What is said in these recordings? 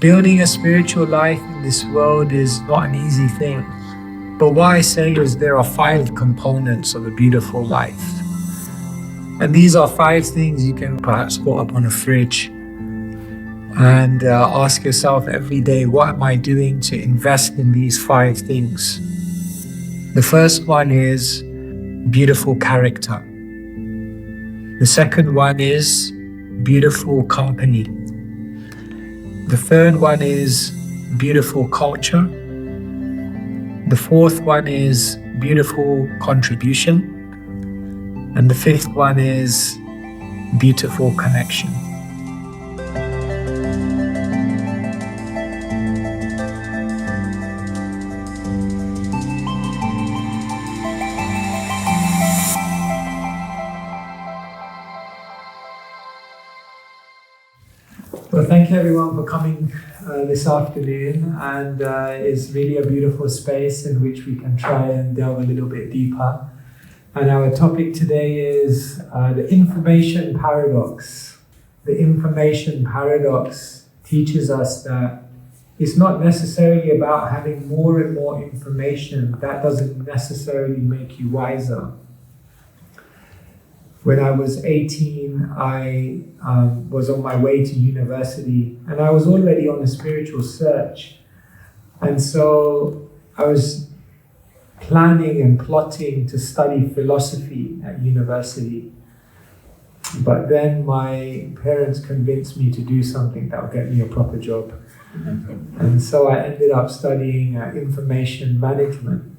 Building a spiritual life in this world is not an easy thing. But what I say is there are 5 components of a beautiful life. And these are 5 things you can perhaps put up on a fridge and ask yourself every day, what am I doing to invest in these 5 things? The first one is beautiful character. The second one is beautiful company. The third one is beautiful culture. The fourth one is beautiful contribution. And the 5th one is beautiful connection. Well, thank you everyone for coming this afternoon, and it's really a beautiful space in which we can try and delve a little bit deeper. And our topic today is the information paradox. The information paradox teaches us that it's not necessarily about having more and more information. That doesn't necessarily make you wiser. When I was 18, I was on my way to university, and I was already on a spiritual search. And so I was planning and plotting to study philosophy at university. But then my parents convinced me to do something that would get me a proper job. And so I ended up studying information management.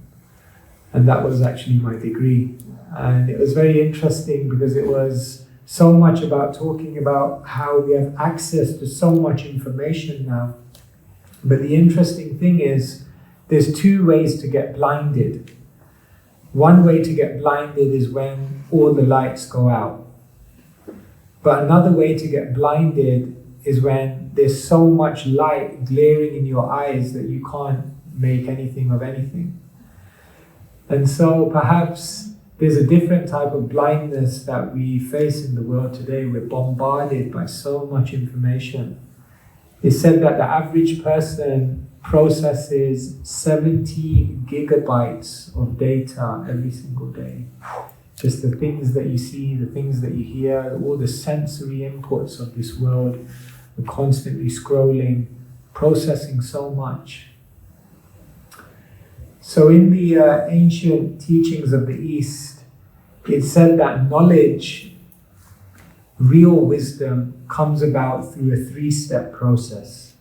And that was actually my degree. And it was very interesting because it was so much about talking about how we have access to so much information now. But the interesting thing is, there's 2 ways to get blinded. One way to get blinded is when all the lights go out. But another way to get blinded is when there's so much light glaring in your eyes that you can't make anything of anything. And so perhaps there's a different type of blindness that we face in the world today. We're bombarded by so much information. It's said that the average person processes 70 gigabytes of data every single day. Just the things that you see, the things that you hear, all the sensory inputs of this world. We're constantly scrolling, processing so much. So in the ancient teachings of the East, it said that knowledge, real wisdom, comes about through a 3-step process.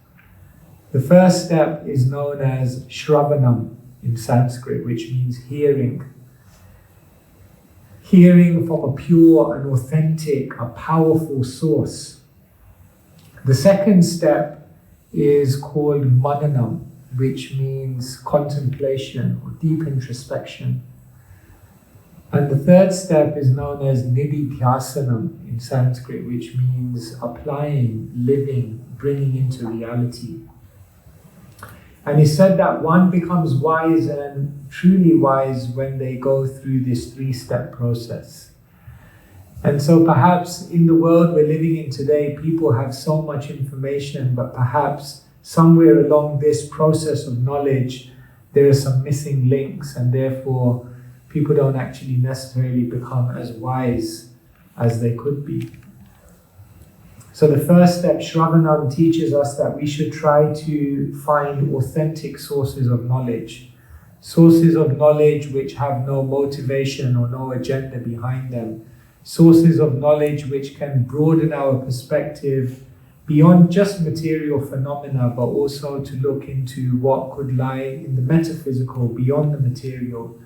The first step is known as Shravanam in Sanskrit, which means hearing. Hearing from a pure and authentic, a powerful source. The second step is called Mananam, which means contemplation or deep introspection. And the third step is known as Nididhyasanam in Sanskrit, which means applying, living, bringing into reality. And he said that one becomes wise and truly wise when they go through this 3-step process. And so perhaps in the world we're living in today, people have so much information, but perhaps somewhere along this process of knowledge, there are some missing links, and therefore people don't actually necessarily become as wise as they could be. So the first step, Shravanam, teaches us that we should try to find authentic sources of knowledge. Sources of knowledge which have no motivation or no agenda behind them. Sources of knowledge which can broaden our perspective beyond just material phenomena, but also to look into what could lie in the metaphysical, beyond the material.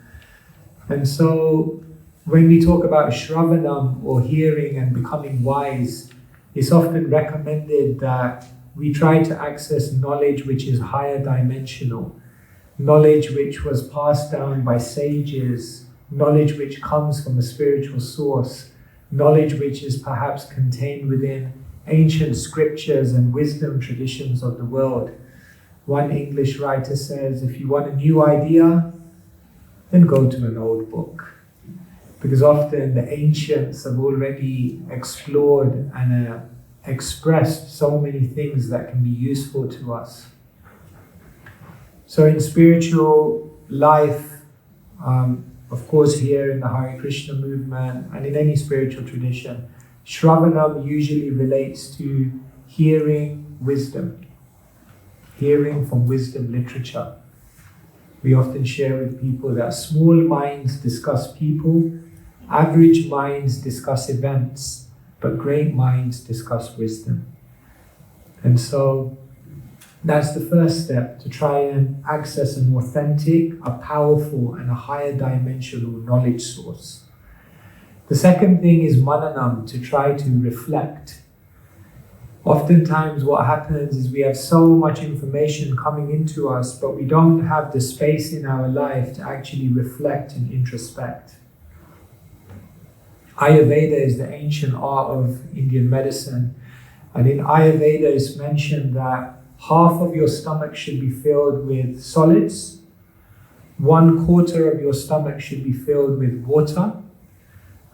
And so when we talk about Shravanam, or hearing and becoming wise, it's often recommended that we try to access knowledge which is higher dimensional, knowledge which was passed down by sages, knowledge which comes from a spiritual source, knowledge which is perhaps contained within ancient scriptures and wisdom traditions of the world. One English writer says, if you want a new idea, then go to an old book. Because often the ancients have already explored and expressed so many things that can be useful to us. So in spiritual life, of course here in the Hare Krishna movement and in any spiritual tradition, Shravanam usually relates to hearing wisdom, hearing from wisdom literature. We often share with people that small minds discuss people, average minds discuss events, but great minds discuss wisdom. And so that's the first step, to try and access an authentic, a powerful, and a higher dimensional knowledge source. The second thing is mananam, to try to reflect. Oftentimes what happens is we have so much information coming into us, but we don't have the space in our life to actually reflect and introspect. Ayurveda is the ancient art of Indian medicine, and in Ayurveda it's mentioned that half of your stomach should be filled with solids, 1/4 of your stomach should be filled with water,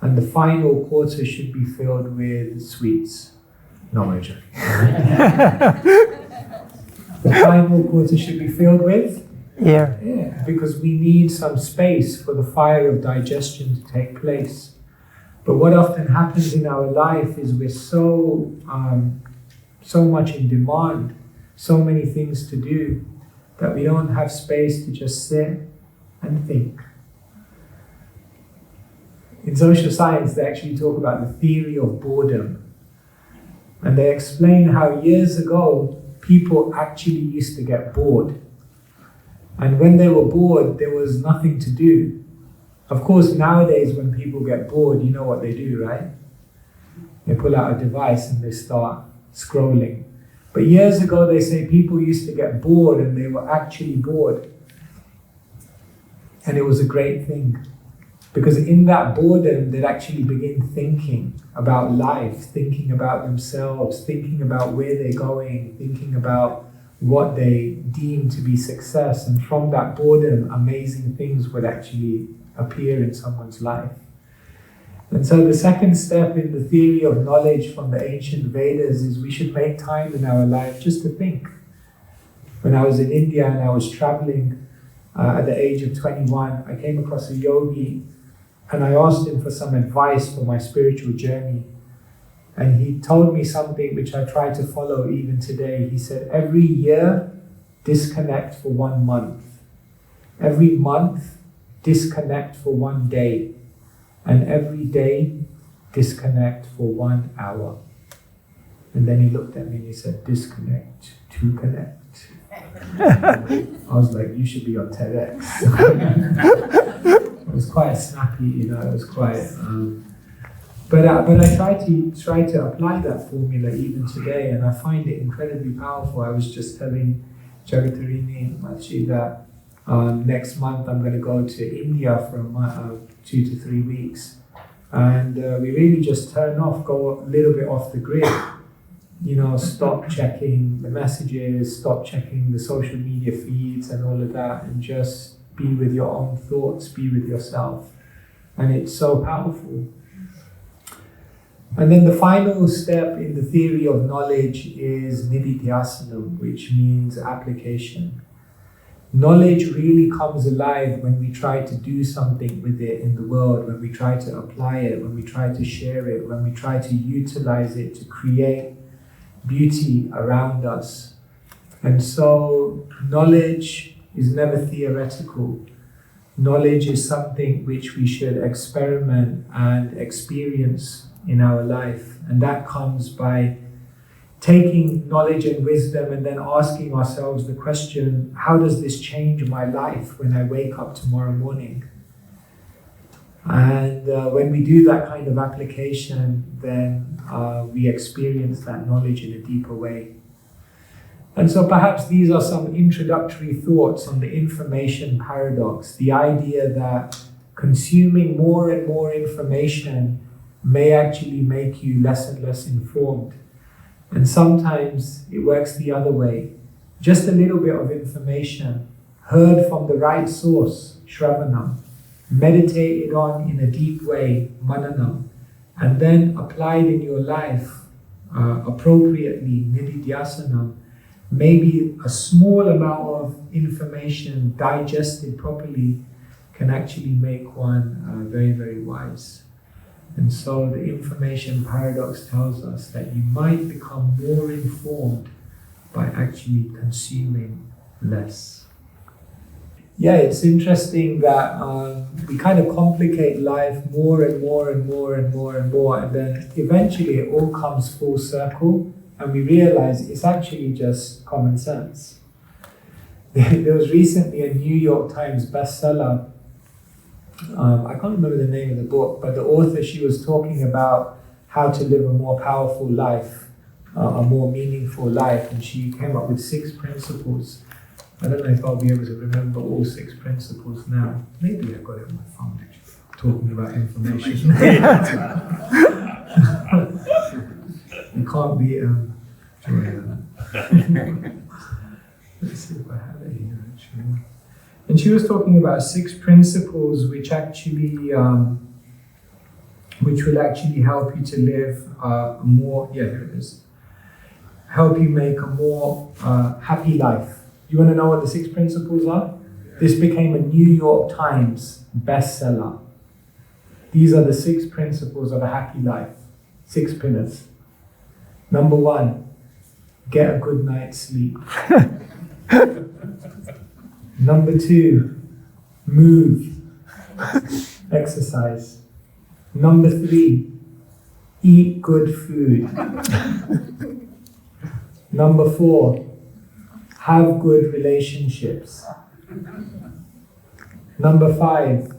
and the final quarter should be filled with sweets. No, I'm joking. The final quarter should be filled with air. Yeah, because we need some space for the fire of digestion to take place. But what often happens in our life is we're so much in demand, so many things to do, that we don't have space to just sit and think. In social science, they actually talk about the theory of boredom. And they explain how years ago, people actually used to get bored. And when they were bored, there was nothing to do. Of course, nowadays when people get bored, you know what they do, right? They pull out a device and they start scrolling. But years ago, they say people used to get bored and they were actually bored. And it was a great thing. Because in that boredom, they'd actually begin thinking about life, thinking about themselves, thinking about where they're going, thinking about what they deem to be success. And from that boredom, amazing things would actually appear in someone's life. And so the second step in the theory of knowledge from the ancient Vedas is we should make time in our life just to think. When I was in India and I was traveling at the age of 21, I came across a yogi and I asked him for some advice for my spiritual journey. And he told me something which I try to follow even today. He said, every year, disconnect for 1 month. Every month, disconnect for 1 day. And every day, disconnect for 1 hour. And then he looked at me and he said, disconnect to connect. I was like, you should be on TEDx. It was quite snappy, it was quite... But I try to apply that formula even today, and I find it incredibly powerful. I was just telling Jagatarini Machi that next month I'm going to go to India for 2 to 3 weeks, and we really just turn off, go a little bit off the grid. Stop checking the messages, stop checking the social media feeds and all of that, and just be with your own thoughts, be with yourself. And it's so powerful. And then the final step in the theory of knowledge is nididhyasanam, which means application. Knowledge really comes alive when we try to do something with it in the world, when we try to apply it, when we try to share it, when we try to utilize it to create beauty around us. And so knowledge is never theoretical. Knowledge is something which we should experiment and experience in our life. And that comes by taking knowledge and wisdom and then asking ourselves the question, how does this change my life when I wake up tomorrow morning? And when we do that kind of application, then we experience that knowledge in a deeper way. And so perhaps these are some introductory thoughts on the information paradox, the idea that consuming more and more information may actually make you less and less informed. And sometimes it works the other way. Just a little bit of information, heard from the right source, shravanam, meditated on in a deep way, mananam, and then applied in your life, appropriately, nididhyasana, maybe a small amount of information digested properly can actually make one very, very wise. And so the information paradox tells us that you might become more informed by actually consuming less. Yeah, it's interesting that we kind of complicate life more and more and more and more and more, and then eventually it all comes full circle and we realize it's actually just common sense. There was recently a New York Times bestseller. I can't remember the name of the book, but the author, she was talking about how to live a more powerful life, a more meaningful life, and she came up with 6 principles. I don't know if I'll be able to remember all 6 principles now. Maybe I got it on my phone actually, talking about information. You can't be let's see if I have it here actually. And she was talking about 6 principles which actually, which will actually help you to live a more, here it is, help you make a more happy life. You want to know what the 6 principles are? This became a New York Times bestseller. These are the 6 principles of a happy life. 6 pillars. Number 1, get a good night's sleep. Number 2, move, exercise. Number 3, eat good food. Number 4, have good relationships. Number 5,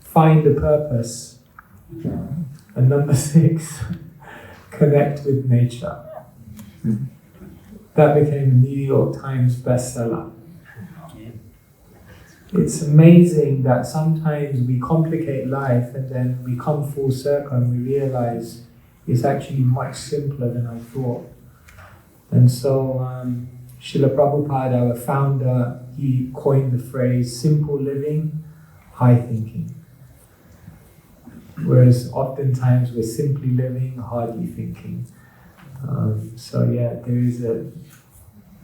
find a purpose. And number 6, connect with nature. That became a New York Times bestseller. It's amazing that sometimes we complicate life and then we come full circle and we realize it's actually much simpler than I thought. And so Srila Prabhupada, our founder, he coined the phrase simple living, high thinking. Whereas oftentimes we're simply living, hardly thinking. There is a...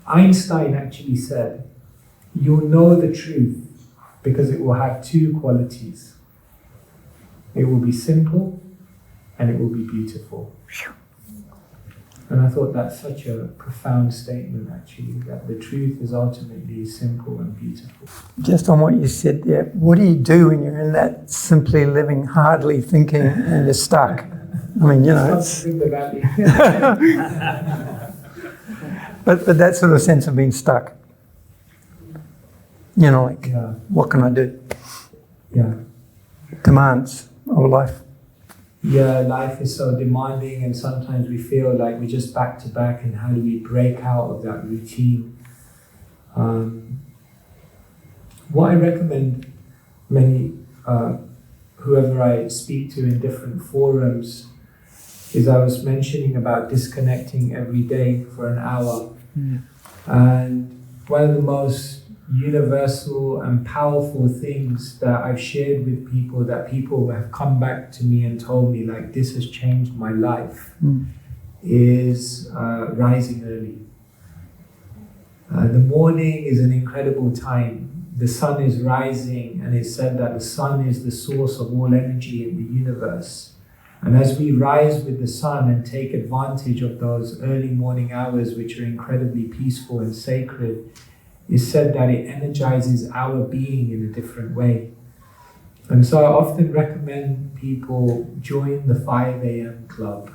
Einstein actually said, you'll know the truth because it will have 2 qualities. It will be simple and it will be beautiful. And I thought that's such a profound statement actually, that the truth is ultimately simple and beautiful. Just on what you said there, what do you do when you're in that simply living, hardly thinking and you're stuck? I mean, it's... but that sort of sense of being stuck. What can I do? Yeah. Demands of life. Yeah, life is so demanding and sometimes we feel like we're just back to back, and how do we break out of that routine? What I recommend many, whoever I speak to in different forums, is I was mentioning about disconnecting every day for an hour. And one of the most universal and powerful things that I've shared with people, that people have come back to me and told me like this has changed my life, is rising early. The morning is an incredible time. The sun is rising, and it's said that the sun is the source of all energy in the universe. And as we rise with the sun and take advantage of those early morning hours, which are incredibly peaceful and sacred, it's said that it energizes our being in a different way. And so I often recommend people join the 5 a.m. club.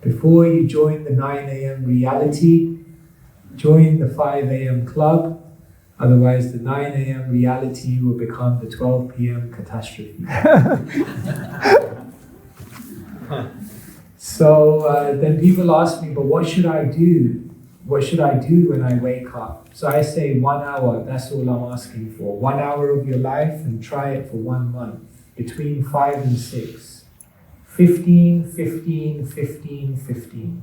Before you join the 9 a.m. reality, join the 5 a.m. club. Otherwise, the 9 a.m. reality will become the 12 p.m. catastrophe. So then people ask me, but what should I do? What should I do when I wake up? So I say 1 hour, that's all I'm asking for. 1 hour of your life, and try it for 1 month. Between 5 and 6. 15, 15, 15, 15.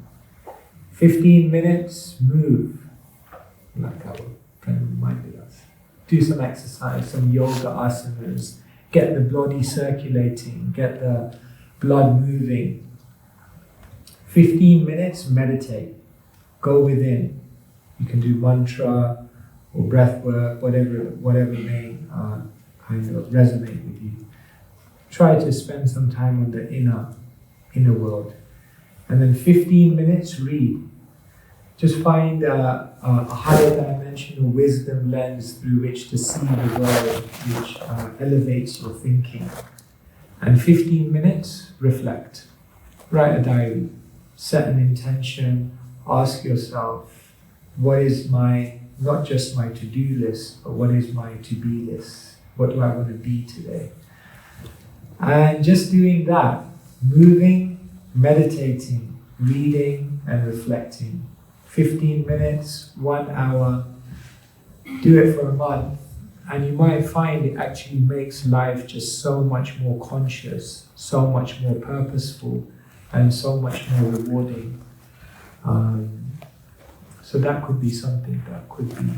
15 minutes, move. Like our friend reminded us. Do some exercise, some yoga asanas. Get the body circulating, get the blood moving. 15 minutes, meditate. Go within. You can do mantra or breath work, whatever may kind of resonate with you. Try to spend some time on the inner world. And then 15 minutes, read. Just find a higher dimensional wisdom lens through which to see the world, which elevates your thinking. And 15 minutes, reflect. Write a diary. Set an intention. Ask yourself, what is my, not just my to-do list, but what is my to-be list? What do I want to be today? And just doing that, moving, meditating, reading and reflecting. 15 minutes, 1 hour, do it for a month, and you might find it actually makes life just so much more conscious, so much more purposeful, and so much more rewarding. So that could be something that could be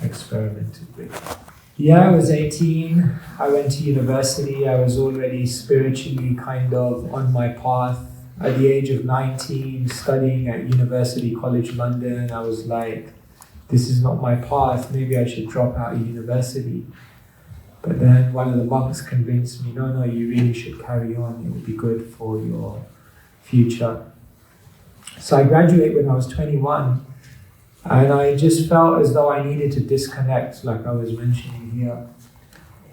experimented with. Yeah, I was 18, I went to university, I was already spiritually kind of on my path. At the age of 19, studying at University College London, I was like, this is not my path, maybe I should drop out of university. But then one of the monks convinced me, no, you really should carry on, it will be good for your future. So I graduated when I was 21, and I just felt as though I needed to disconnect, like I was mentioning here.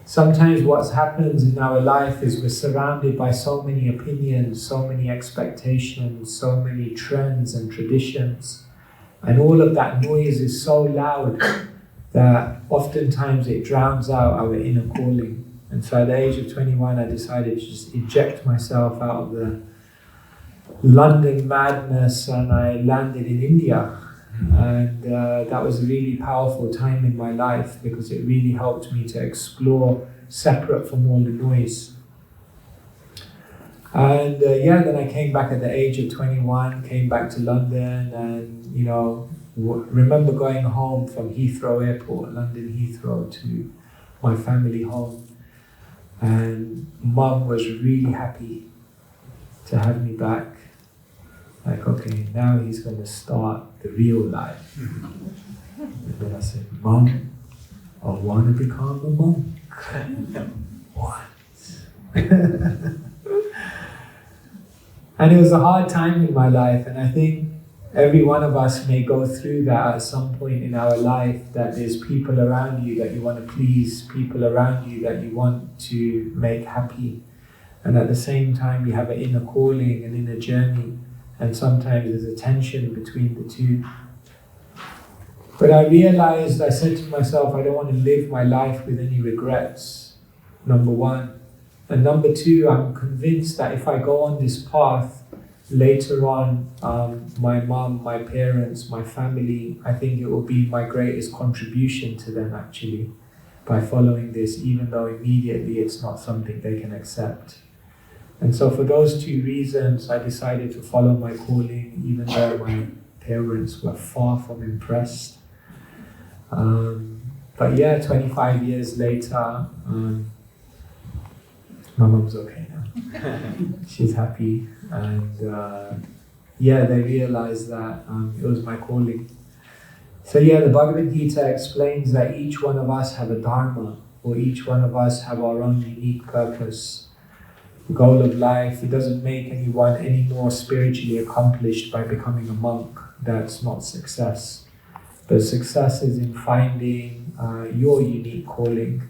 Sometimes what happens in our life is we're surrounded by so many opinions, so many expectations, so many trends and traditions. And all of that noise is so loud that oftentimes it drowns out our inner calling. And so at the age of 21, I decided to just eject myself out of the London madness, and I landed in India. And that was a really powerful time in my life because it really helped me to explore separate from all the noise. And then I came back at the age of 21, came back to London, and remember going home from Heathrow Airport, London Heathrow, to my family home. And Mum was really happy to have me back. Like, okay, now he's going to start the real life. And then I said, Mum, I want to become a monk. What? And it was a hard time in my life, and I think every one of us may go through that at some point in our life, that there's people around you that you want to please, people around you that you want to make happy. And at the same time, you have an inner calling, an inner journey. And sometimes there's a tension between the two. But I realized, I said to myself, I don't want to live my life with any regrets, number one. And number two, I'm convinced that if I go on this path, later on, my mum, my parents, my family, I think it will be my greatest contribution to them actually, by following this, even though immediately it's not something they can accept. And so for those two reasons, I decided to follow my calling, even though my parents were far from impressed. But yeah, 25 years later, my mum's okay now. She's happy, and they realized that it was my calling. So the Bhagavad Gita explains that each one of us have a dharma, or each one of us have our own unique purpose. The goal of life, it doesn't make anyone any more spiritually accomplished by becoming a monk. That's not success. But success is in finding your unique calling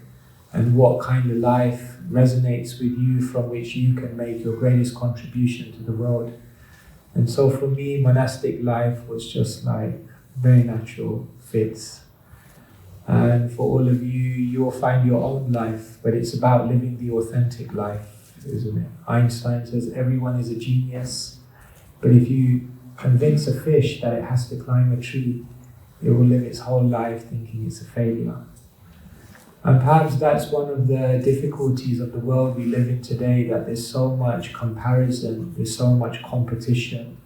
and what kind of life resonates with you, from which you can make your greatest contribution to the world. And so for me, monastic life was just like very natural fits. And for all of you, you'll find your own life, but it's about living the authentic life, isn't it? Einstein says everyone is a genius, but if you convince a fish that it has to climb a tree, it will live its whole life thinking it's a failure. And perhaps that's one of the difficulties of the world we live in today, that there's so much comparison, there's so much competition.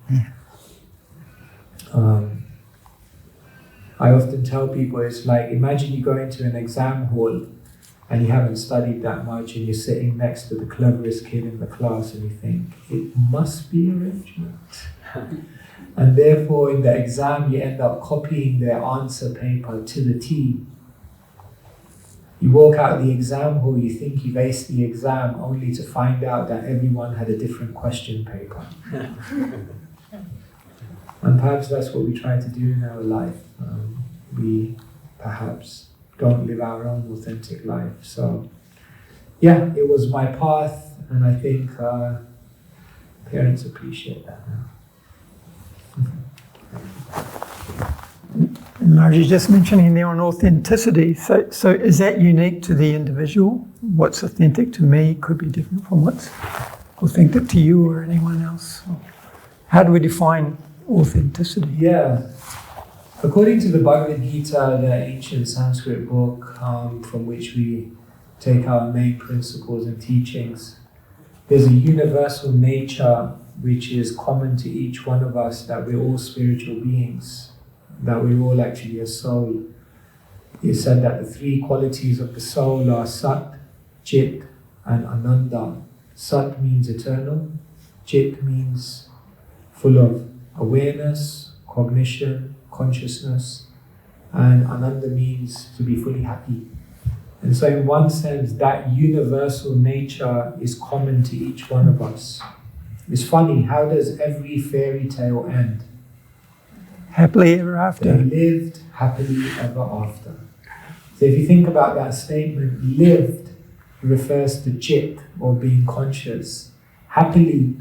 I often tell people, it's like, imagine you go into an exam hall and you haven't studied that much, and you're sitting next to the cleverest kid in the class, and you think, it must be arrangement. And therefore, in the exam, you end up copying their answer paper to the T. You walk out of the exam hall, you think you've aced the exam, only to find out that everyone had a different question paper. And perhaps that's what we try to do in our life. We perhaps don't live our own authentic life. So, yeah, it was my path, and I think parents appreciate that now. And you're just mentioning there on authenticity. So is that unique to the individual? What's authentic to me could be different from what's authentic to you or anyone else. How do we define authenticity? Yeah. According to the Bhagavad Gita, the ancient Sanskrit book from which we take our main principles and teachings, there's a universal nature which is common to each one of us, that we're all spiritual beings, that we're all actually a soul. It said that the three qualities of the soul are Sat, Chit, and Ananda. Sat means eternal, Chit means full of awareness, cognition, consciousness, and Ananda means to be fully happy. And so in one sense, that universal nature is common to each one of us. It's funny, how does every fairy tale end? Happily ever after. They lived happily ever after. So if you think about that statement, lived refers to chit, or being conscious. Happily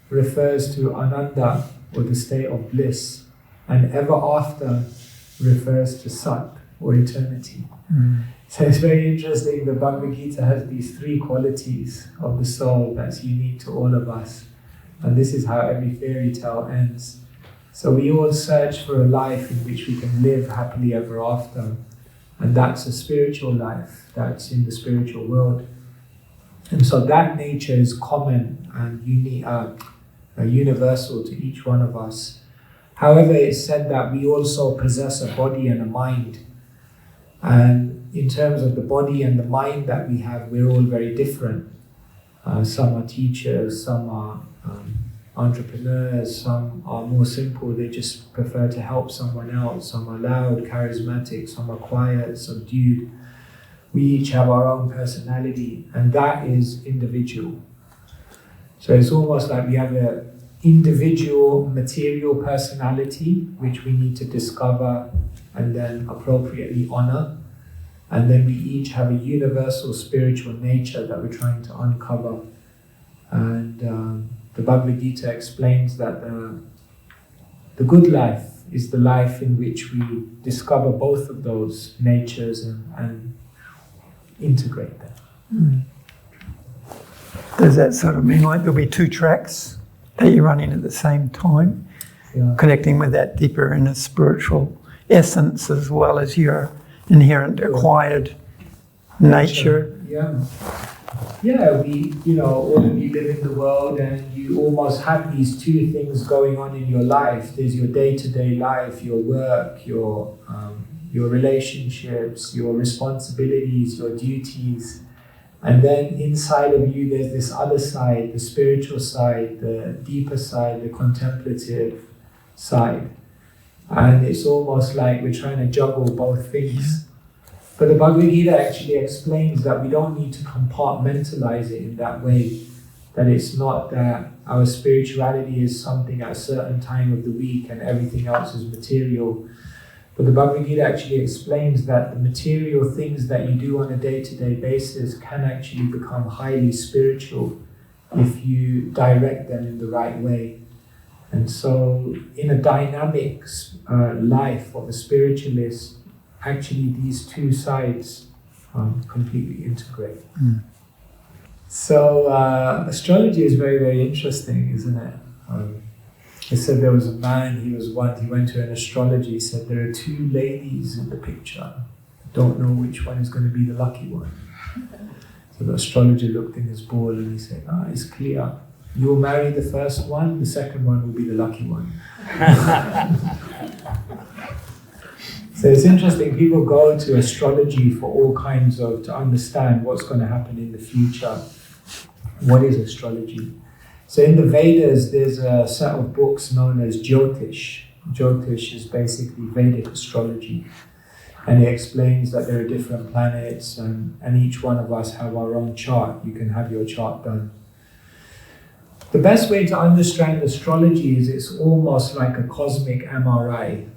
refers to ananda, or the state of bliss. And ever after refers to sat, or eternity. So it's very interesting, the Bhagavad Gita has these three qualities of the soul that's unique to all of us. And this is how every fairy tale ends. So we all search for a life in which we can live happily ever after. And that's a spiritual life, that's in the spiritual world. And so that nature is common and universal to each one of us. However, it's said that we also possess a body and a mind. And in terms of the body and the mind that we have, we're all very different. Some are teachers, some are entrepreneurs, some are more simple, they just prefer to help someone else. Some are loud, charismatic, some are quiet, subdued. We each have our own personality, and that is individual. So it's almost like we have an individual material personality, which we need to discover and then appropriately honor. And then we each have a universal spiritual nature that we're trying to uncover. And the Bhagavad Gita explains that the good life is the life in which we discover both of those natures and integrate them. Does that sort of mean like there'll be two tracks that you're running at the same time, connecting with that deeper inner spiritual essence as well as your inherent acquired nature? Yeah, all of you live in the world and you almost have these two things going on in your life. There's your day-to-day life, your work, your relationships, your responsibilities, your duties. And then inside of you, there's this other side, the spiritual side, the deeper side, the contemplative side. And it's almost like we're trying to juggle both things. But the Bhagavad Gita actually explains that we don't need to compartmentalize it in that way. That it's not that our spirituality is something at a certain time of the week and everything else is material. But the Bhagavad Gita actually explains that the material things that you do on a day-to-day basis can actually become highly spiritual if you direct them in the right way. And so in a dynamic life of a spiritualist, actually these two sides completely integrate. So astrology is very, very interesting, isn't it? They said there was a man, he went to an astrology, he said there are two ladies in the picture. Don't know which one is going to be the lucky one. So the astrologer looked in his ball and he said, it's clear. You will marry the first one, the second one will be the lucky one. So it's interesting, people go to astrology for all kinds to understand what's going to happen in the future. What is astrology? So in the Vedas, there's a set of books known as Jyotish. Jyotish is basically Vedic astrology. And it explains that there are different planets and each one of us have our own chart. You can have your chart done. The best way to understand astrology is it's almost like a cosmic MRI.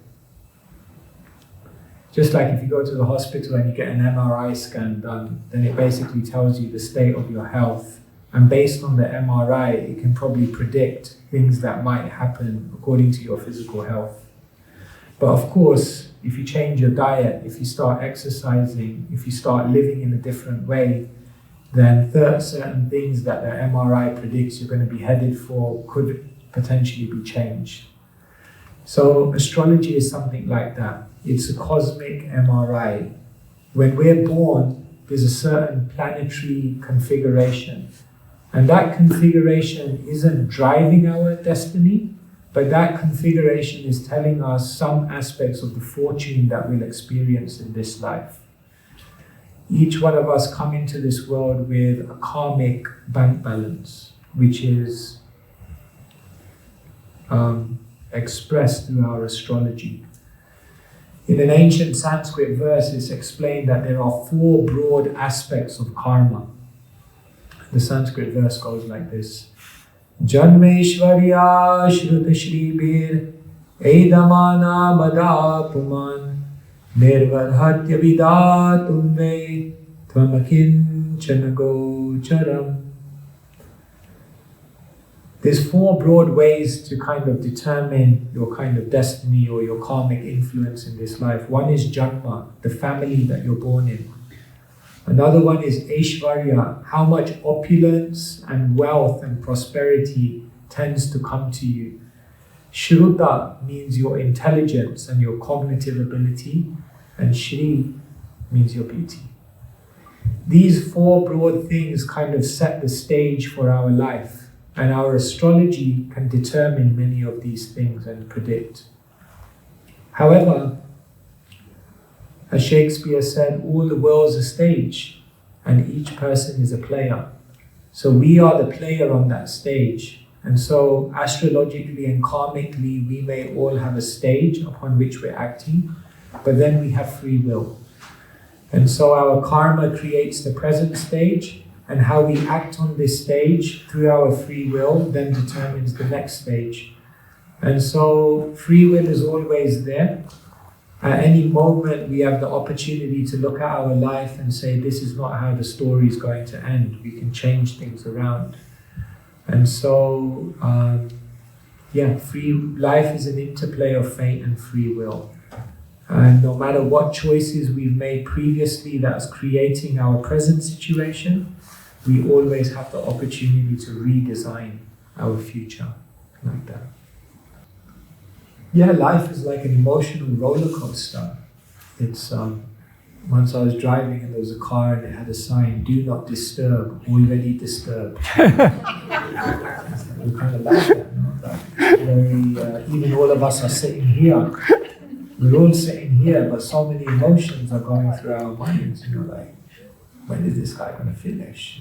Just like if you go to the hospital and you get an MRI scan done, then it basically tells you the state of your health. And based on the MRI, it can probably predict things that might happen according to your physical health. But of course, if you change your diet, if you start exercising, if you start living in a different way, then certain things that the MRI predicts you're going to be headed for could potentially be changed. So astrology is something like that. It's a cosmic MRI. When we're born, there's a certain planetary configuration. And that configuration isn't driving our destiny, but that configuration is telling us some aspects of the fortune that we'll experience in this life. Each one of us come into this world with a karmic bank balance, which is expressed through our astrology. In an ancient Sanskrit verse, it's explained that there are 4 broad aspects of karma. The Sanskrit verse goes like this. Janmeshwarya Shruta Shribir Eidamana Madapuman Nirvadhatya Vidatumve Tvamakin Chanago Charam. There's 4 broad ways to kind of determine your kind of destiny or your karmic influence in this life. One is Janma, the family that you're born in. Another one is Aishvarya, how much opulence and wealth and prosperity tends to come to you. Shruta means your intelligence and your cognitive ability, and Shri means your beauty. These 4 broad things kind of set the stage for our life, and our astrology can determine many of these things and predict. However, as Shakespeare said, all the world's a stage and each person is a player. So we are the player on that stage. And so astrologically and karmically, we may all have a stage upon which we're acting, but then we have free will. And so our karma creates the present stage, and how we act on this stage through our free will then determines the next stage. And so free will is always there. At any moment, we have the opportunity to look at our life and say, this is not how the story is going to end. We can change things around. And so, free life is an interplay of fate and free will. And no matter what choices we've made previously that's creating our present situation, we always have the opportunity to redesign our future like that. Yeah, life is like an emotional roller coaster. It's once I was driving and there was a car and it had a sign, "Do not disturb, already disturbed." We kind of like that, no? Even all of us are sitting here. We're all sitting here, but so many emotions are going through our minds. Like, when is this guy going to finish?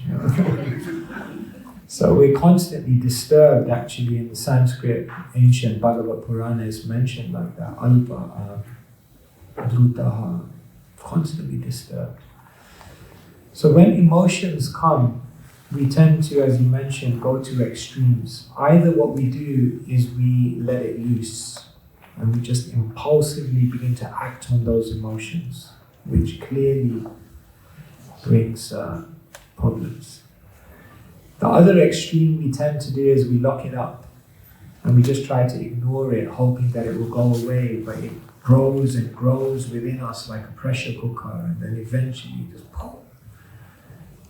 So we're constantly disturbed. Actually, in the Sanskrit ancient Bhagavad Purana is mentioned like that. Alpa, Drutaha, constantly disturbed. So when emotions come, we tend to, as you mentioned, go to extremes. Either what we do is we let it loose and we just impulsively begin to act on those emotions, which clearly brings problems. The other extreme we tend to do is we lock it up and we just try to ignore it, hoping that it will go away, but it grows and grows within us like a pressure cooker, and then eventually just pop.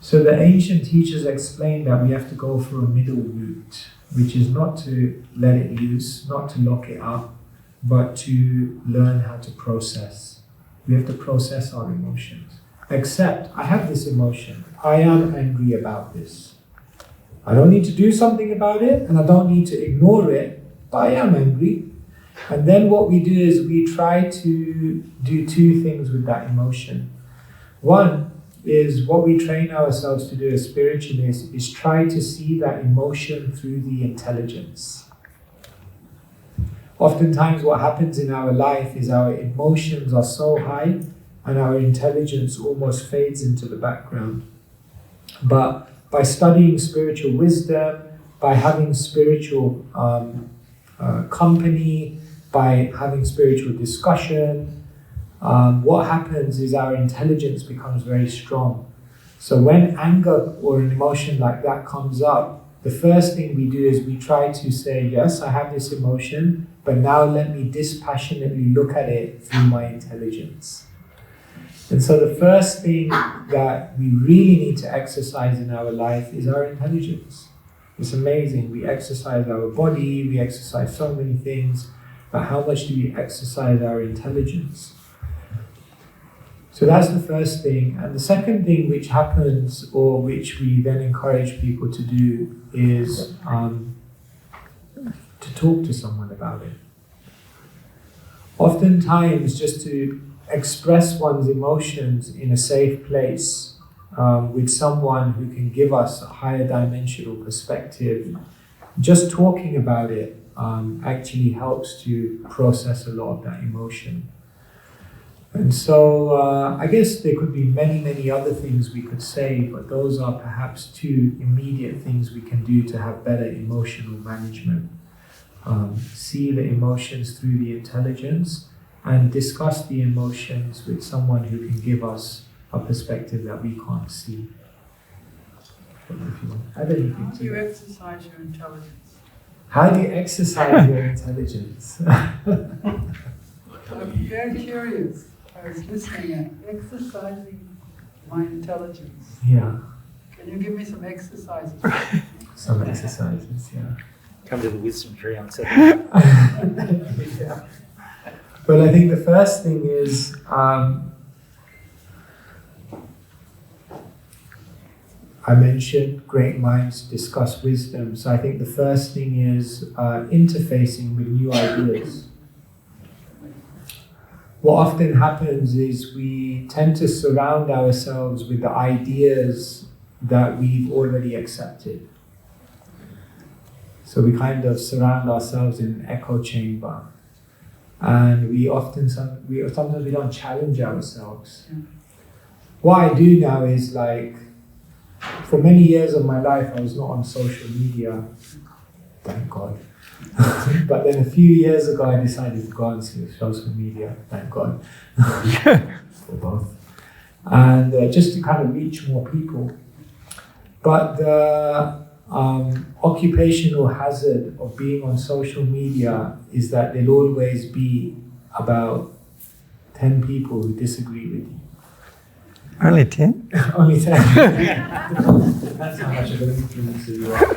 So the ancient teachers explained that we have to go for a middle route, which is not to let it loose, not to lock it up, but to learn how to process. We have to process our emotions. Accept, I have this emotion, I am angry about this. I don't need to do something about it, and I don't need to ignore it, but I am angry. And then what we do is we try to do 2 things with that emotion. One is what we train ourselves to do as spiritualists is try to see that emotion through the intelligence. Oftentimes what happens in our life is our emotions are so high and our intelligence almost fades into the background. But by studying spiritual wisdom, by having spiritual company, by having spiritual discussion, what happens is our intelligence becomes very strong. So when anger or an emotion like that comes up, the first thing we do is we try to say, yes, I have this emotion, but now let me dispassionately look at it through my intelligence. And so the first thing that we really need to exercise in our life is our intelligence. It's amazing. We exercise our body, we exercise so many things, but how much do we exercise our intelligence? So that's the first thing. And the second thing which happens, or which we then encourage people to do, is to talk to someone about it. Oftentimes, just to express one's emotions in a safe place with someone who can give us a higher dimensional perspective, just talking about it actually helps to process a lot of that emotion. And so I guess there could be many, many other things we could say, but those are perhaps two immediate things we can do to have better emotional management. See the emotions through the intelligence and discuss the emotions with someone who can give us a perspective that we can't see. If you want to add anything How do you exercise your intelligence? How do you exercise your intelligence? I'm very curious. I was listening at exercising my intelligence. Yeah. Can you give me some exercises? Some exercises, yeah. Come to the wisdom tree on Saturday. Yeah. Well, I think the first thing is I mentioned great minds discuss wisdom. So I think the first thing is interfacing with new ideas. What often happens is we tend to surround ourselves with the ideas that we've already accepted. So we kind of surround ourselves in an echo chamber. And sometimes we don't challenge ourselves. What I do now is, like, for many years of my life, I was not on social media, thank God. But then a few years ago, I decided to go on social media, thank God, for both. And just to kind of reach more people. But the occupational hazard of being on social media is that there'll always be about 10 people who disagree with you. Only 10? Only 10. That's how much of an influencer you are.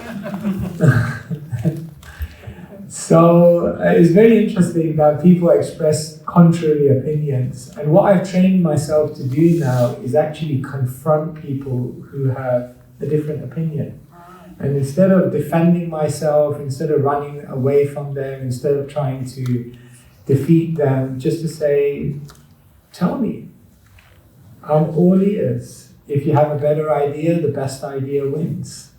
So it's very interesting that people express contrary opinions. And what I've trained myself to do now is actually confront people who have a different opinion. And instead of defending myself, instead of running away from them, instead of trying to defeat them, just to say, tell me. I'm all ears. If you have a better idea, the best idea wins.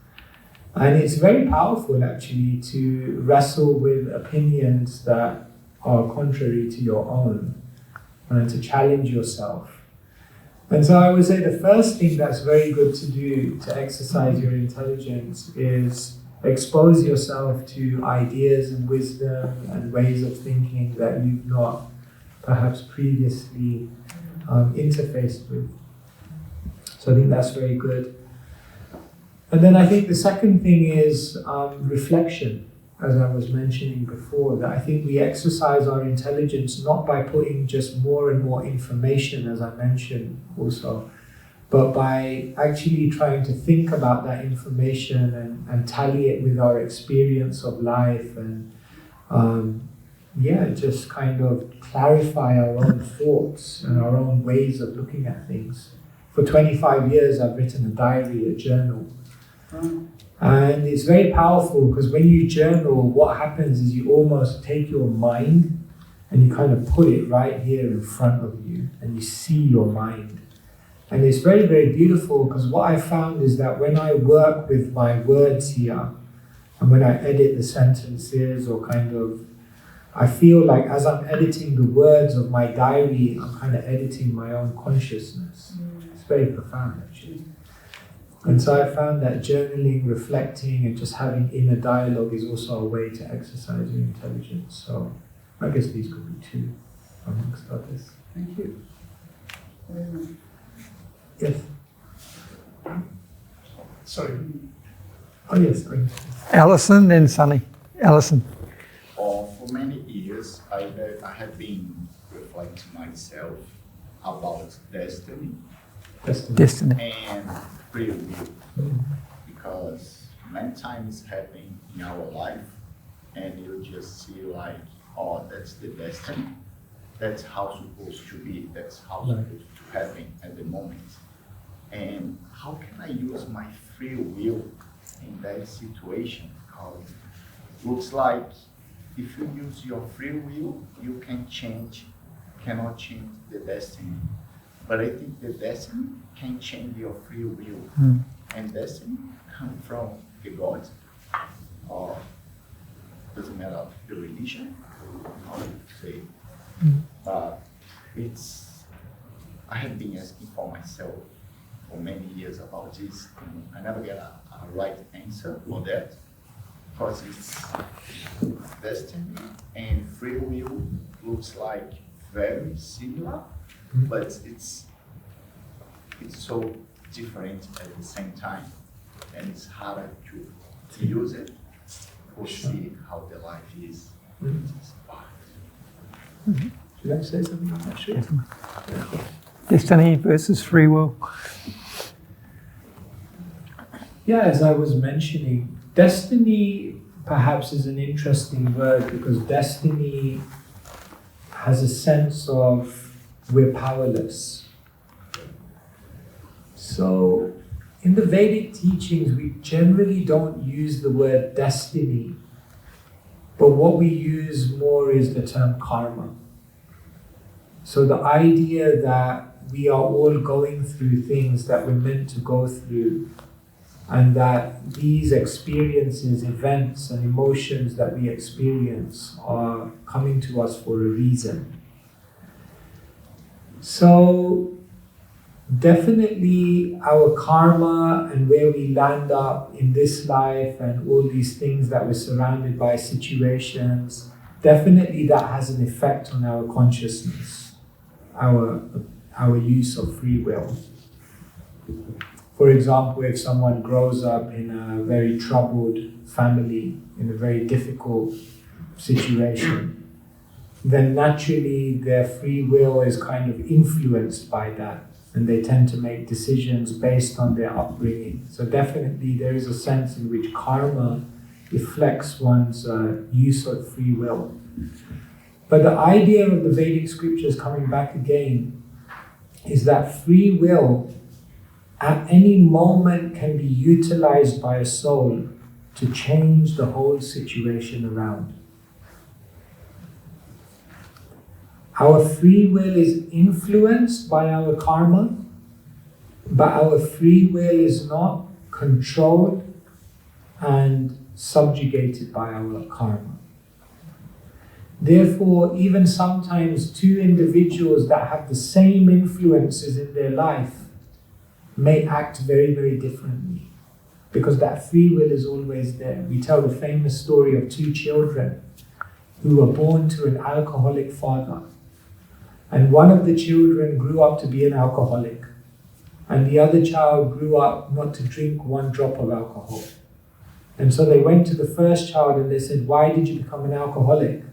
And it's very powerful, actually, to wrestle with opinions that are contrary to your own and to challenge yourself. And so I would say the first thing that's very good to do to exercise your intelligence is expose yourself to ideas and wisdom and ways of thinking that you've not perhaps previously interfaced with. So I think that's very good. And then I think the second thing is reflection, as I was mentioning before, that I think we exercise our intelligence not by putting just more and more information, as I mentioned also, but by actually trying to think about that information and tally it with our experience of life and just kind of clarify our own thoughts and our own ways of looking at things. For 25 years, I've written a diary, a journal. And it's very powerful because when you journal, what happens is you almost take your mind and you kind of put it right here in front of you and you see your mind. And it's very, very beautiful because what I found is that when I work with my words here, and when I edit the sentences or kind of, I feel like as I'm editing the words of my diary, I'm kind of editing my own consciousness. It's very profound, actually. And so I found that journaling, reflecting, and just having inner dialogue is also a way to exercise your intelligence. So I guess these could be two amongst others. Thank you very much. Yes. Sorry. Oh yes. Alison, then Sunny. Alison. For many years, I have been reflecting myself about destiny Destiny. and free will, because many times happen in our life, and you just see like, oh, that's the destiny. That's how supposed to be. That's how supposed to happen at the moment. And how can I use my free will in that situation? Because it looks like if you use your free will, you cannot change the destiny. But I think the destiny can change your free will. And destiny comes from the God, or doesn't matter the religion, how you say. But I have been asking for myself for many years about this, and I never get a right answer for that, because it's destiny and free will looks like very similar, but it's so different at the same time, and it's harder to use it or see how the life is. Should I say something on that? Sure. Destiny versus free will. Yeah, as I was mentioning, destiny perhaps is an interesting word because destiny has a sense of we're powerless. So in the Vedic teachings, we generally don't use the word destiny, but what we use more is the term karma. So the idea that we are all going through things that we're meant to go through, and that these experiences, events, and emotions that we experience are coming to us for a reason. So definitely our karma and where we land up in this life and all these things that we're surrounded by, situations, definitely that has an effect on our consciousness, our use of free will. For example, if someone grows up in a very troubled family, in a very difficult situation, then naturally their free will is kind of influenced by that, and they tend to make decisions based on their upbringing. So definitely there is a sense in which karma reflects one's use of free will. But the idea of the Vedic scriptures, coming back again, is that free will at any moment can be utilized by a soul to change the whole situation around. Our free will is influenced by our karma, but our free will is not controlled and subjugated by our karma. Therefore, even sometimes two individuals that have the same influences in their life may act very, very differently, because that free will is always there. We tell the famous story of two children who were born to an alcoholic father. And one of the children grew up to be an alcoholic, and the other child grew up not to drink one drop of alcohol. And so they went to the first child and they said, "Why did you become an alcoholic?"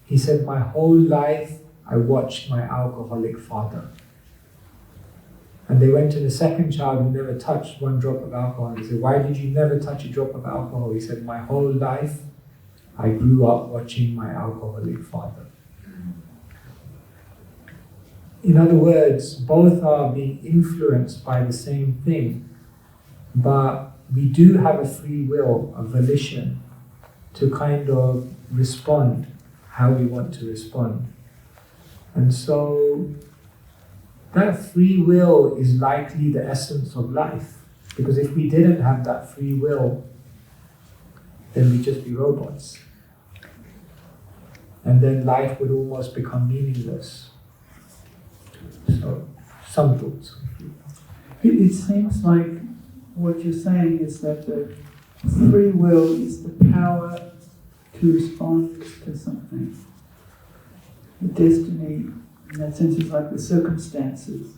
He said, "My whole life I watched my alcoholic father." And they went to the second child who never touched one drop of alcohol. They said, "Why did you never touch a drop of alcohol?" He said, "My whole life I grew up watching my alcoholic father." In other words, both are being influenced by the same thing, but we do have a free will, a volition, to kind of respond how we want to respond. And so that free will is likely the essence of life. Because if we didn't have that free will, then we'd just be robots. And then life would almost become meaningless. So, some thoughts. It seems like what you're saying is that the free will is the power to respond to something. The destiny, in that sense, is like the circumstances.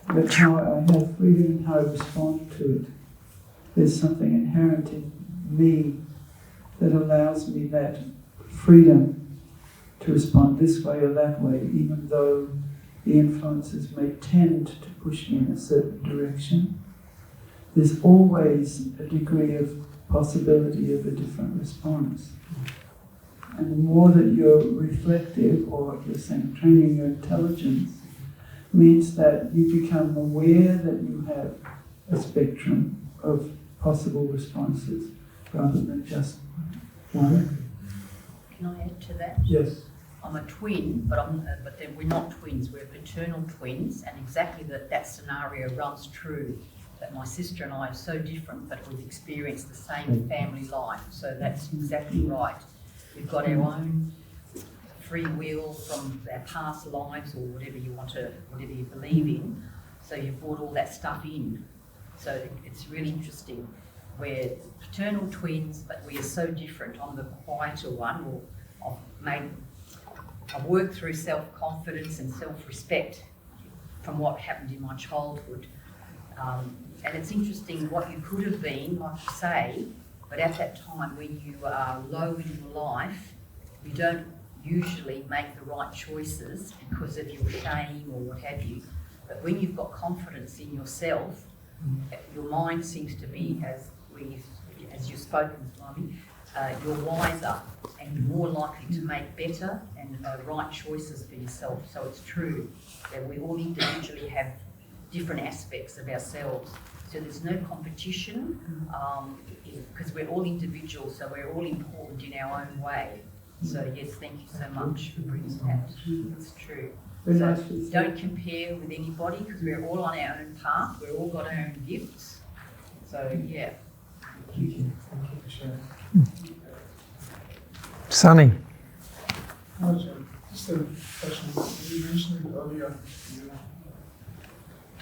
But how I have freedom in how I respond to it. There's something inherent in me that allows me that freedom to respond this way or that way, even though the influences may tend to push me in a certain direction. There's always a degree of possibility of a different response. And the more that you're reflective, or what you're saying, training your intelligence, means that you become aware that you have a spectrum of possible responses rather than just one. Can I add to that? Yes. I'm a twin, but then we're not twins. We're paternal twins, and exactly that scenario runs true. That my sister and I are so different, but we've experienced the same family life. So that's exactly right. We've got our own free will from our past lives, or whatever you believe in. So you've brought all that stuff in. So it's really interesting. We're paternal twins, but we are so different. I'm the quieter one, or I've worked through self-confidence and self-respect from what happened in my childhood. And it's interesting what you could have been, like you say, but at that time when you are low in your life, you don't usually make the right choices because of your shame or what have you. But when you've got confidence in yourself, your mind seems to be, as you've spoken, Swami, you're wiser and you're more likely to make better and right choices for yourself. So it's true that we all individually have different aspects of ourselves. So there's no competition because we're all individuals, so we're all important in our own way. So yes, thank you so much for bringing that. It's true. So don't compare with anybody because we're all on our own path. We've all got our own gifts. So yeah. Thank you. Thank you for sharing. Sunny. Just a question. You mentioned it earlier,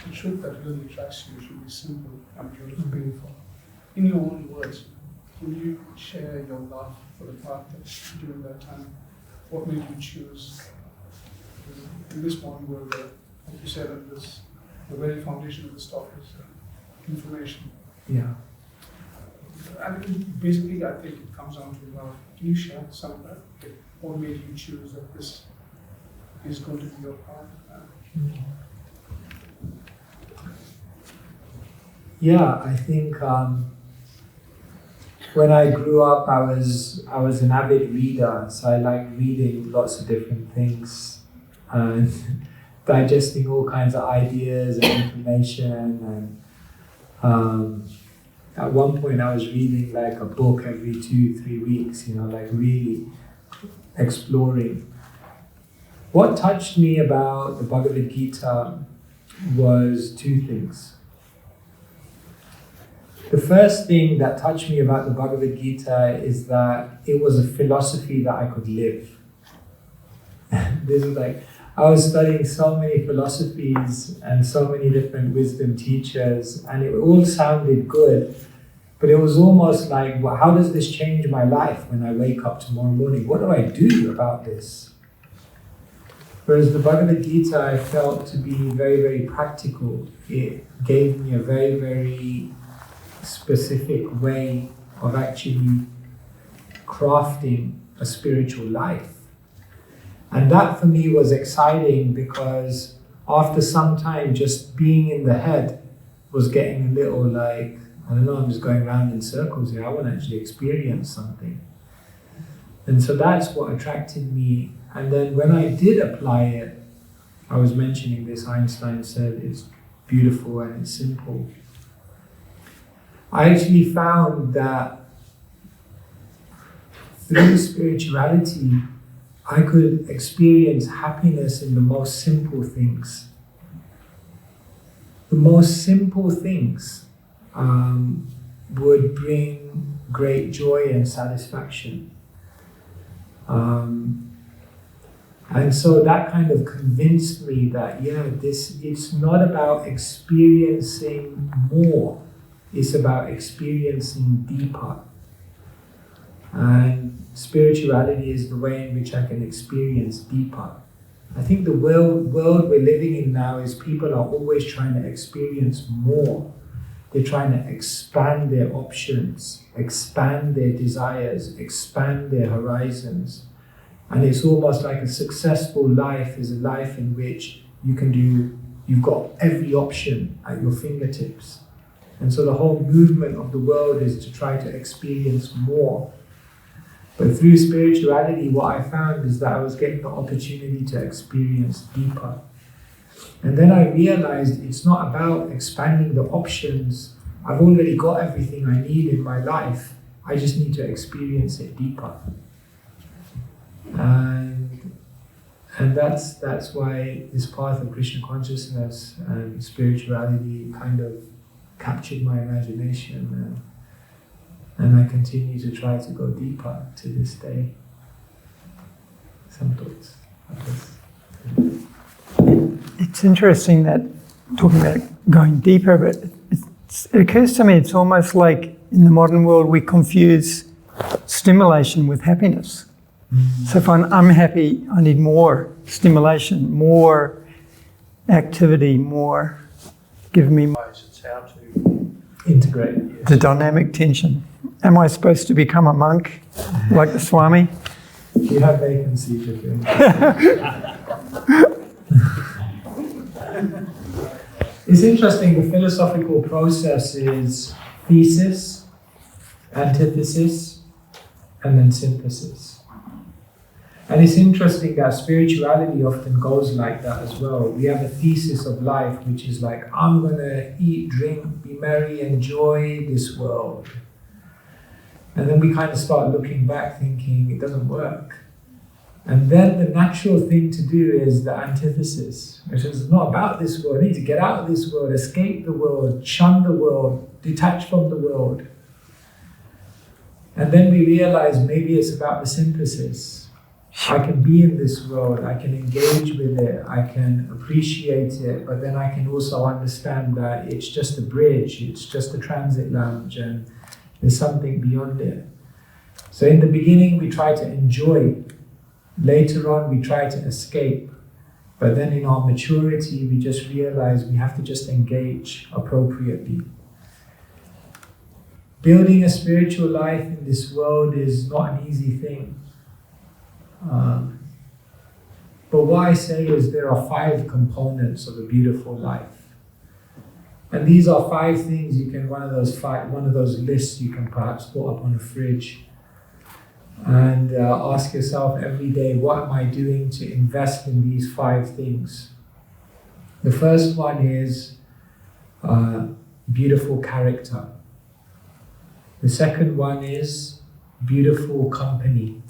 the truth that really attracts you should be simple and beautiful. In your own words, can you share your love for the path that during that time? What made you choose? In this one world, like you said, the very foundation of the stuff is information. Yeah. I mean, basically, I think it comes down to love. Can you share some of that? Like, what made you choose that this is going to be your path? Yeah, I think when I grew up, I was an avid reader, so I liked reading lots of different things and digesting all kinds of ideas and information. And at one point, I was reading like a book every 2-3 weeks. Like really exploring. What touched me about the Bhagavad Gita was two things. The first thing that touched me about the Bhagavad Gita is that it was a philosophy that I could live. This is like, I was studying so many philosophies and so many different wisdom teachers, and it all sounded good, but it was almost like, well, how does this change my life when I wake up tomorrow morning? What do I do about this? Whereas the Bhagavad Gita I felt to be very, very practical. It gave me a very, very specific way of actually crafting a spiritual life. And that for me was exciting because after some time just being in the head was getting a little like, I don't know, I'm just going around in circles here. I want to actually experience something. And so that's what attracted me. And then when I did apply it, I was mentioning this, Einstein said it's beautiful and it's simple. I actually found that through spirituality, I could experience happiness in the most simple things. the most simple things would bring great joy and satisfaction. And so that kind of convinced me that, it's not about experiencing more, it's about experiencing deeper. And spirituality is the way in which I can experience deeper. I think the world we're living in now is people are always trying to experience more. They're trying to expand their options, expand their desires, expand their horizons. And it's almost like a successful life is a life in which you've got every option at your fingertips. And so the whole movement of the world is to try to experience more. But through spirituality, what I found is that I was getting the opportunity to experience deeper. And then I realized it's not about expanding the options. I've already got everything I need in my life. I just need to experience it deeper. And that's why this path of Krishna consciousness and spirituality kind of captured my imagination, and I continue to try to go deeper to this day. Some thoughts on this? It's interesting that talking about going deeper, but it occurs to me it's almost like in the modern world we confuse stimulation with happiness. So if I'm unhappy, I need more stimulation, more activity, more, give me It's how to Integrate. the dynamic tension. Am I supposed to become a monk like the Swami? You have vacancy to fill. It's interesting, the philosophical process is thesis, antithesis, and then synthesis. And it's interesting that spirituality often goes like that as well. We have a thesis of life, which is like, I'm going to eat, drink, be merry, enjoy this world. And then we kind of start looking back thinking it doesn't work. And then the natural thing to do is the antithesis, which is not about this world. I need to get out of this world, escape the world, shun the world, detach from the world. And then we realize maybe it's about the synthesis. I can be in this world, I can engage with it, I can appreciate it, but then I can also understand that it's just a bridge, it's just a transit lounge, and there's something beyond it. So in the beginning we try to enjoy, later on we try to escape, but then in our maturity we just realize we have to just engage appropriately. Building a spiritual life in this world is not an easy thing. But what I say is there are 5 components of a beautiful life. And these are 5 things you can, one of those lists you can perhaps put up on a fridge and ask yourself every day, what am I doing to invest in these 5 things? The first one is beautiful character. The second one is beautiful company.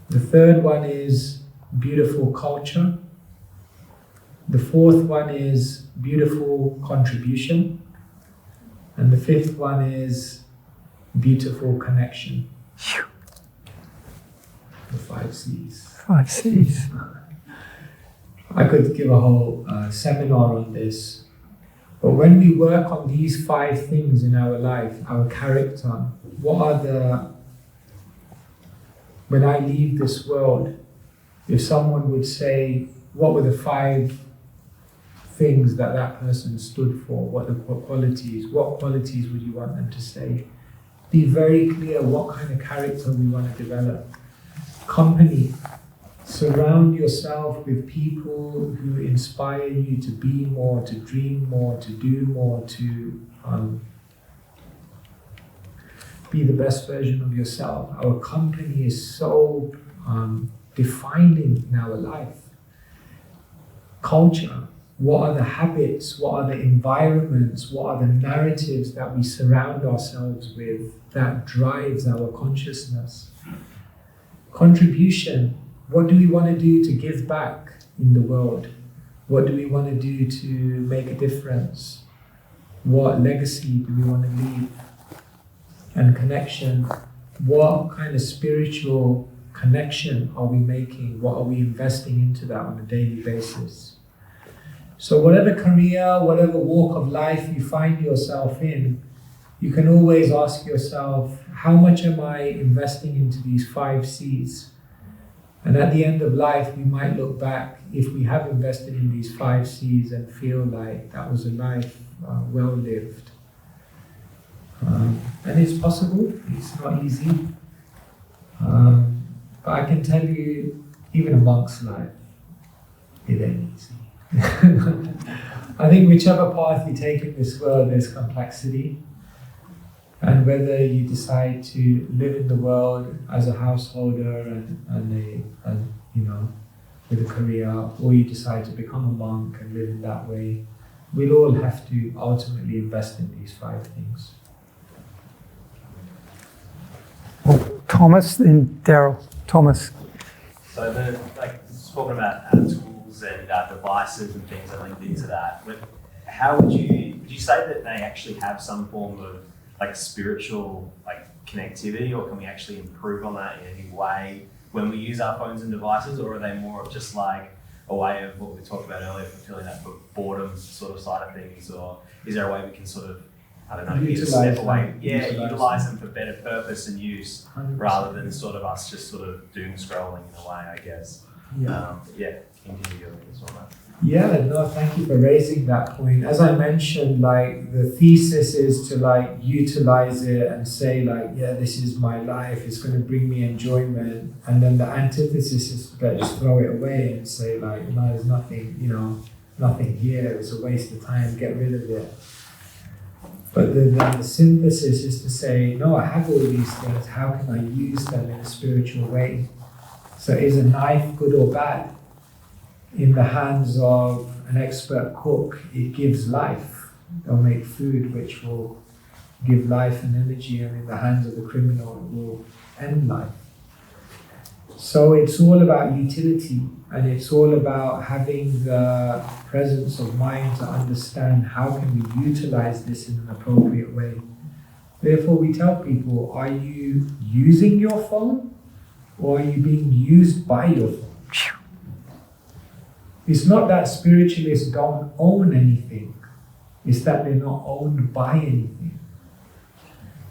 The third one is beautiful culture. The fourth one is beautiful contribution. And the 5th one is beautiful connection. The 5 C's. 5 C's. I could give a whole seminar on this. But when we work on these 5 things in our life, our character, when I leave this world, if someone would say, what were the 5 things that person stood for? What qualities would you want them to say? Be very clear what kind of character we want to develop. Company. Surround yourself with people who inspire you to be more, to dream more, to do more, to be the best version of yourself. Our company is so defining in our life. Culture. What are the habits? What are the environments? What are the narratives that we surround ourselves with that drives our consciousness? Contribution. What do we want to do to give back in the world? What do we want to do to make a difference? What legacy do we want to leave? And connection, what kind of spiritual connection are we making? What are we investing into that on a daily basis? So whatever career, whatever walk of life you find yourself in, you can always ask yourself, how much am I investing into these 5 C's? And at the end of life, we might look back, if we have invested in these 5 C's, and feel like that was a life well lived. And it's possible, it's not easy. But I can tell you, even a monk's life, it ain't easy. I think whichever path you take in this world, there's complexity. And whether you decide to live in the world as a householder and you know, with a career, or you decide to become a monk and live in that way, we'll all have to ultimately invest in these 5 things. Well, Thomas, then Daryl. Thomas. So talking about tools and devices and things that link into that, but how would you say that they actually have some form of spiritual connectivity, or can we actually improve on that in any way when we use our phones and devices, or are they more of just a way of what we talked about earlier, fulfilling that boredom sort of side of things, or is there a way we can sort of, I don't know, utilize them for better purpose and use 100%. rather than sort of us just sort of doom scrolling in a way, I guess. Continue your thoughts on that. Yeah, no, thank you for raising that point. As I mentioned, the thesis is to utilize it and say this is my life, it's going to bring me enjoyment. And then the antithesis is to just throw it away and say no, there's nothing, nothing here, it's a waste of time, get rid of it. But then the synthesis is to say, no, I have all these things, how can I use them in a spiritual way? So is a knife good or bad? In the hands of an expert cook, it gives life. They'll make food which will give life and energy, and in the hands of the criminal, it will end life. So it's all about utility, and it's all about having the presence of mind to understand how can we utilize this in an appropriate way. Therefore, we tell people, are you using your phone, or are you being used by your phone? It's not that spiritualists don't own anything, it's that they're not owned by anything.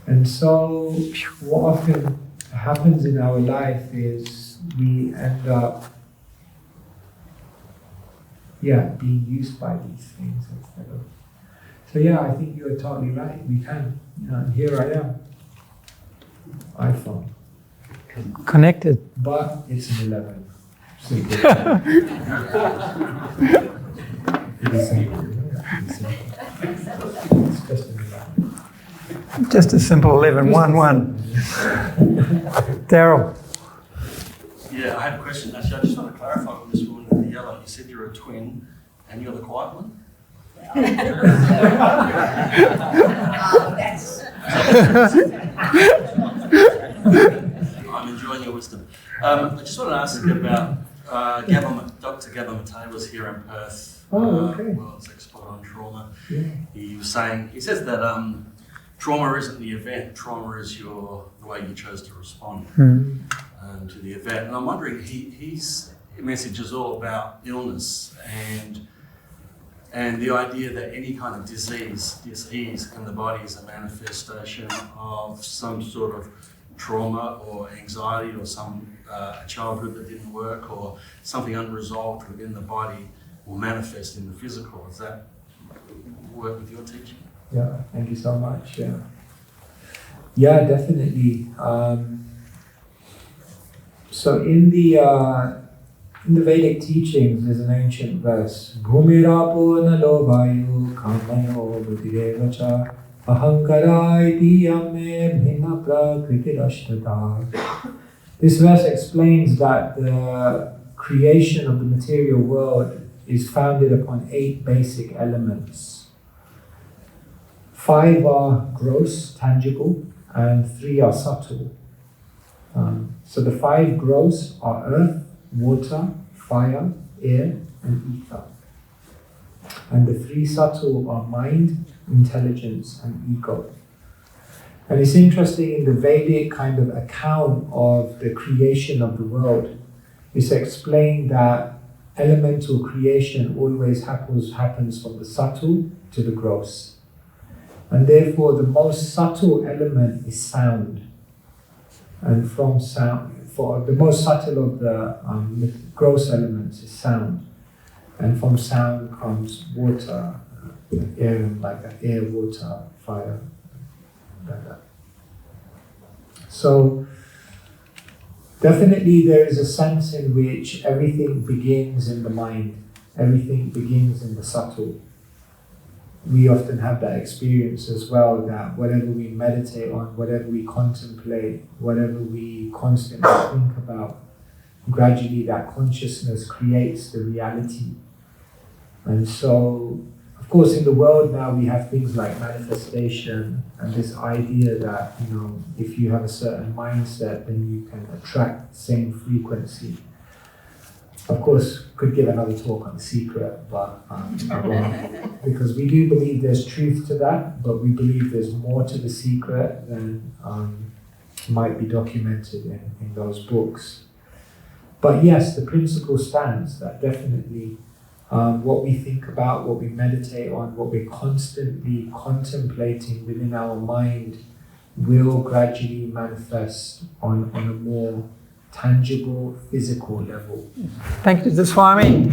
And so what often happens in our life is we end up being used by these things instead of. So I think you're totally right, we can. And here I am. iPhone. Connected. But it's an 11. Just a simple 11-1-1. Daryl. Yeah, I have a question. Actually, I just want to clarify with this woman in the yellow. You said you're a twin and you're the quiet one? I'm enjoying your wisdom. I just want to ask you about Dr. Gabba Matei was here in Perth. World's expert on trauma. Yeah. He says that trauma isn't the event, trauma is the way you chose to respond to the event. And I'm wondering, his message is all about illness and the idea that any kind of disease in the body is a manifestation of some sort of trauma or anxiety or some childhood that didn't work or something unresolved within the body will manifest in the physical. Does that work with your teaching? Yeah, thank you so much. Yeah, definitely. So in the Vedic teachings, there's an ancient verse: Bhumirapo nalobayu kamayo buddhirevacha ahankarai diyame bhina prakritirashtata. This verse explains that the creation of the material world is founded upon 8 basic elements. 5 are gross, tangible, and 3 are subtle. So the 5 gross are earth, water, fire, air, and ether. And the three subtle are mind, intelligence, and ego. And it's interesting in the Vedic kind of account of the creation of the world, it's explained that elemental creation always happens from the subtle to the gross. And therefore the most subtle element is sound. And from sound, for the most subtle of the gross elements is sound. And from sound comes water, air, like that, air, water, fire, like that. So definitely there is a sense in which everything begins in the mind, everything begins in the subtle. We often have that experience as well, that whatever we meditate on, whatever we contemplate, whatever we constantly think about, gradually that consciousness creates the reality. And so, of course, in the world now we have things like manifestation and this idea that, you know, if you have a certain mindset, then you can attract the same frequency. Of course, could give another talk on the secret, but because we do believe there's truth to that, but we believe there's more to the secret than might be documented in those books. But yes, the principle stands that definitely what we think about, what we meditate on, what we're constantly contemplating within our mind will gradually manifest on a more tangible, physical level. Thank you, Swami.